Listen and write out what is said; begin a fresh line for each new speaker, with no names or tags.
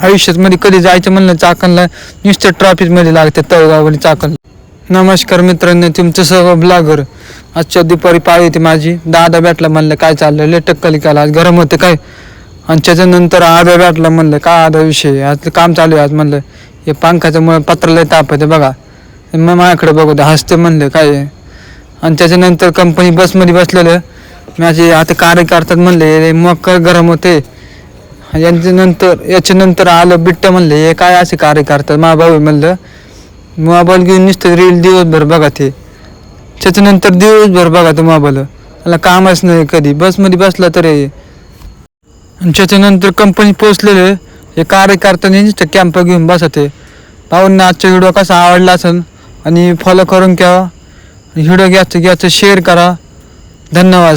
आयुष्यात मध्ये कधी जायचं म्हणलं चाकणला नुसतं ट्रॅफिकमध्ये लागते तळगावली चाकण. नमस्कार मित्रांनो, तुमचं सर्व ब्लॉगर. आजच्या दुपारी पाळी होती माझी. दादा भेटला, म्हणलं काय चाललं, लय टक्कली केला आज, गरम होते काय. आणि त्याच्यानंतर आधा भेटला, म्हणलं काय आधा विषय, आज काम चालू आहे आज. म्हणलं हे पंखाच्यामुळे पत्राला ताप येते बघा. मग माझ्याकडे बघू हसते, म्हणलं काय. आणि त्याच्यानंतर कंपनी बसमध्ये बसलेलं माझे आता कार्य करतात, म्हणले मग गरम होते. याच्यानंतर आलं बिट्ट, म्हणले हे काय असे कार्य करतात. मा भाऊ म्हणलं मोबाईल घेऊन नुसतं रील दिवसभर बघा ते. त्याच्यानंतर दिवसभर बघा तो मोबाईल, मला कामच नाही कधी, बसमध्ये बसला तरी. आणि त्याच्यानंतर कंपनी पोचलेले हे कार्य करताना नुसतं कॅम्प घेऊन बसते. भाऊंना आजचा व्हिडिओ कसा आवडला असेल आणि फॉलो करून घ्यावा. व्हिडिओ घ्यायचं शेअर करा. धन्यवाद.